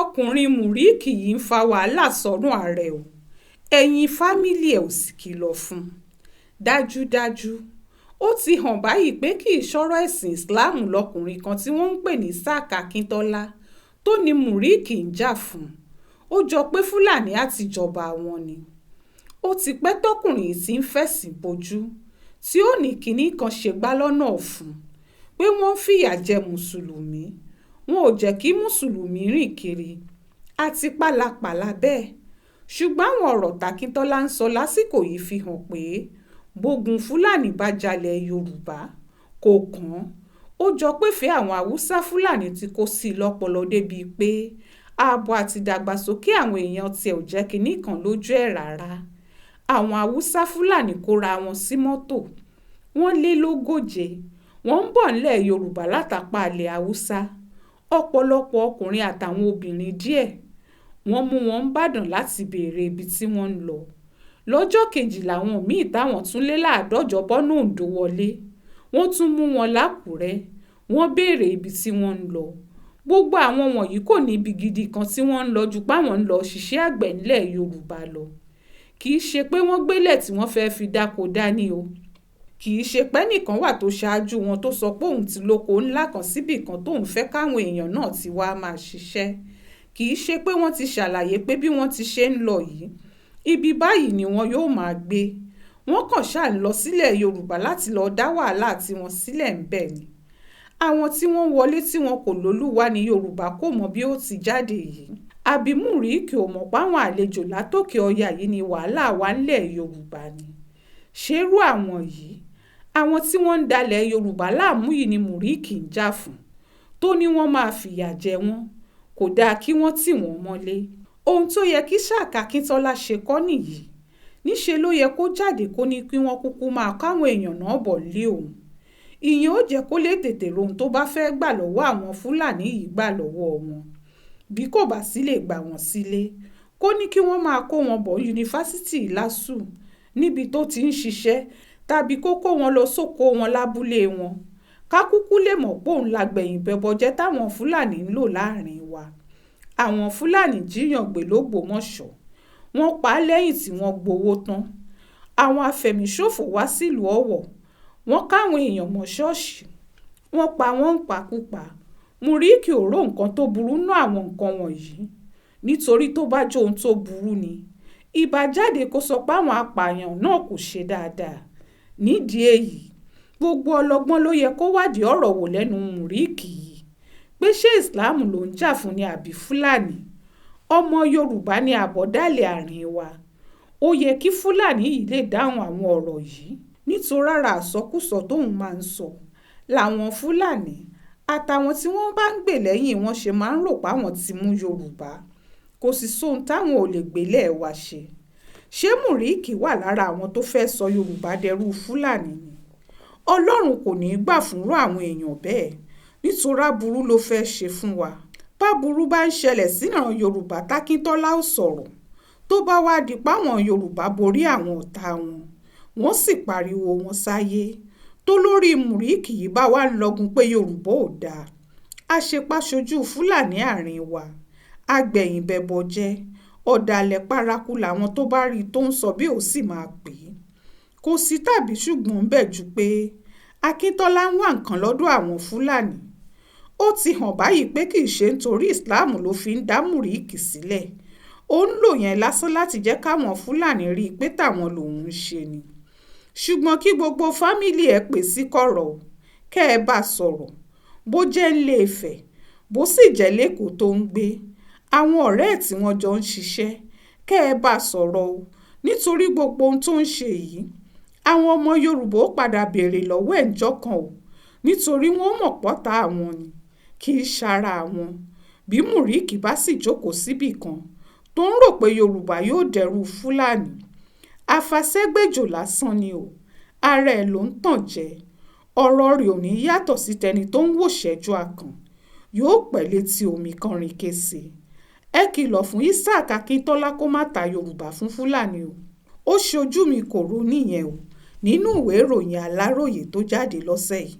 ọkùnrin Muric yìí ń fa wàhálà sọ́rùn ààrẹ o ẹ̀yìn Famili ẹ̀ ò sì kìlọ̀ fún un. Dájúdájú ó ti hàn báyìí pé kì í ṣọ̀rọ̀ ẹ̀sìn Islam lọkùnrin kan tí wọ́n ń pè ní Isaac Akíntọ́lá tó ní Muric ń jà fún. Ó jọ pé Fúlàní àtijọba wọn ni. Ó ti pẹ́ tọkùnrin yìí ti ń fẹ̀sìn bojú tí ó ní kinní kan ṣe gbá lọ́nà ọ̀fun pé wọ́n ń fìyà jẹ mùsùlùmí, wọn ò jẹ́ kí mùsùlùmí rìn kiri àti pálapàla bẹ́ẹ̀. Ṣùgbọ́n àwọn ọ̀rọ̀ t'Akíntọ́lá ń sọ lásìkò yìí fi hàn pé bógun Fúlàní bá jalẹ̀ Yorùbá kò kàn án. Ó jọ pé fẹ́ àwọn Haúsá Fúlàní ti kó sí i lọ́pọlọ débìí pé ààbò àti ìdàgbàsókè àwọn èèyàn tiẹ̀ ò jẹ́ kinní kan lójú ẹ̀ rárá. Àwọn Haúsá Fúlàní kóra wọn sí mọ́tò, wọ́n lé lógóje, wọ́n ń bọ̀ nílẹ̀ Yorùbá látàpá ilẹ̀ Haúsá. Ọ̀pọ̀lọpọ̀ ọkùnrin àtàwọn obìnrin díẹ̀ wọ́n mú wọn nìbàdàn láti béèrè ibi tí wọ́n ń lọ. Lọ́jọ́ kejì làwọn míì táwọn tún lé láàdọ́jọ bọ́nà Oǹdó wọlé, wọ́n tún mú wọn l'Ákúrẹ́, wọ́n béèrè ibi tí wọ́n ń lọ. Gbogbo àwọn wọ̀nyí kò ní ibi gidi kan tí wọ́n ń lọ ju páwọn ń lọ ṣiṣẹ́ àgbẹ̀ nílẹ̀ Yorùbá lọ. Kì í ṣe pé wọ́n gbélẹ̀ tí wọ́n fẹ́ fi dáko dání o. Kì í ṣe pé nìkan wà tó ṣáájú wọn tó sọ pé òun ti lóko ńlá kan síbì kan tóun fẹ́ káwọn èèyàn náà ti wá máa ṣiṣẹ́. Kì í ṣe pé wọ́n ti ṣàlàyé pé bí wọ́n ti ṣe ń lọ yìí, ibi báyìí ni wọn yóò máa gbé. Wọ́n kàn ṣáà ń lọ sílẹ̀ Yorùbá láti lọ dá wàhálà tí wọ́n sílẹ̀ ń bẹ̀ ni. Àwọn tí wọ́n wọlé tí wọn kò lólúwa ní Yorùbá kò mọ bí ó ti jáde yìí. Àbí Muric ò mọ̀ páwọn àlejò látòkè ọya yìí ni wàhálà wà ńlẹ̀ Yorùbá ni. Ṣerú àwọn yìí, àwọn tí wọ́n ń dalẹ̀ Yorùbá láàmú yìí ni Muric ń jà fún, tó ní wọ́n máa fìyà jẹ wọ́n, kò dáa kí wọ́n tì wọ́n mọ́lé. Ohun tó yẹ kí Isaac Akíntọ́lá ṣe kọ́ nìyí. Níṣe ló yẹ kó jáde kó ní kí wọ́n kúkú máa káwọn èèyàn náà bọ̀ lé òun. Ìyẹn ó jẹ́ kó lè tètè rohun tó bá fẹ́ gbà lọ́wọ́ àwọn Fúlàní yìí gbà lọ́wọ́ wọn. Bí kò bá sì lè gbà wọ́n sílé, kó ní kí wọ́n máa kó wọn bọ̀ yunifásítì LASU níbi tó ti ń ṣiṣẹ́, tàbí kó kó wọn lọ sóko wọn lábúlé wọn. Ká kúkú lè mọ̀ pé òun lágbẹ̀yìn bẹbọjẹ́ táwọn Fúlàní ń lò láàrin wa. Àwọn Fúlàní jíyàn gbé l'Ógbómọ̀ṣọ́, wọ́n pa á lẹ́yìn tí wọ́n gbowó tán. Àwọn afẹ̀míṣòfò wá sílùú Ọ̀wọ̀, wọ́n káwọn èèyàn mọ́ ṣọ́ọ̀ṣì, wọ́n pa wọ́n ń pakúpa. Muric ò rò nǹkan tó burú nú àwọn nǹkan wọ̀nyí, nítorí tó bá jó ohun tó burú ni ìbá jáde kó sọ pé àwọn apààyàn náà kò ṣe dáadáa. Nídìí èyí, gbogbo ọlọ́gbọ́n ló yẹ kó wádìí ọ̀rọ̀ wò lẹ́nu Muric yìí pé ṣé Islam ló ń jà fún ni àbí Fúlàní. Ọmọ Yorùbá ni àbọ̀dálẹ̀ àárín wa. Ó yẹ kí Fúlàní yìí lè dáhùn àwọn ọ̀rọ̀ yìí, nítorí ara àsọkúsọ tóun máa ń sọ làwọn Fúlàní àtàwọn tí wọ́n bá ń gbè lẹ́yìn wọn ṣe máa ń rò páwọn ti mú Yorùbá. Kò sì sóhun táwọn ò lè gbélé wa ṣe. Ṣé Muric wà lára àwọn tó fẹ́ sọ Yorùbá dẹrú Fúlàní ni? Ọlọ́run kò ní í gbà fúnrú àwọn èèyàn bẹ́ẹ̀, nítorí aburú ló fẹ́ ṣe fún wa. Báburú bá ń ṣẹlẹ̀ síran Yorùbá t'Akíntọ́lá ò sọ̀rọ̀, tó bá wá di páwọn Yorùbá borí àwọn ọ̀tá wọn, wọ́n sì pariwo wọn sáyé, tó lórí Muric yìí bá wá ń lọgun pé Yorùbá ò dáa. Àṣepàṣojú Fúlàní àárín wa, agbẹ̀yìn bẹbọ jẹ́, ọ̀dàlẹ̀ paraku làwọn tó bá rí tó ń sọ bí ó sì máa pè é. Kò sí tàbí ṣùgbọ́n ń bẹ̀ ju pé Akíntọ́lá ń wá nǹkan lọ́dọ̀ àwọn Fúlàní. Ó ti hàn báyìí pé kì í ṣe nítorí Islam ló fi ń dá Muric sílẹ̀. Ó ń lò yẹn lásán láti jẹ́ káwọn Fúlàní rí i pé táwọn lòun ń ṣe ni. Ṣùgbọ́n kí gbogbo Famili ẹ̀ pè sí kọ̀rọ̀, kẹ́ ẹ bá sọ̀rọ̀, bó jẹ́ ńlé Ifẹ̀, bó sì jẹ́ lẹ́kọ̀ọ́ tó ń gbé. Àwọn ọ̀rẹ́ ẹ̀ tí wọ́n jọ ń ṣiṣẹ́, kẹ́ ẹ bá sọ̀rọ̀ o, nítorí gbogbo ohun tó ń ṣe yìí, àwọn ọmọ Yorùbá ó padà béèrè lọ́wọ́ ẹ̀ ńjọ́ kan o, nítorí wọ́n mọ̀ pọ́tà àwọn ni, kì í ṣara àwọn. Bí Muric bá sì jókòó síbì kan tó ń rò pé Yorùbá yóò dẹrú Fúlàní, àfàṣẹ́gbèjò lásán ni o, ara ẹ̀ ló ń tàn jẹ. Ọ̀rọ̀ rẹ̀ ò ní yàtọ̀ sí tẹni tó ń wò ṣẹ́jú akàn, yóò pẹ́ létí omi kọrin kése. Ẹ kìlọ̀ fún Isaac Akíntọ́lá kó má ta Yorùbá fún Fúlàní o. Ó ṣojú mi kò rò nìyẹn o, nínú ìwé ìròyìn Aláròyé tó jáde lọ́sẹ̀ yìí.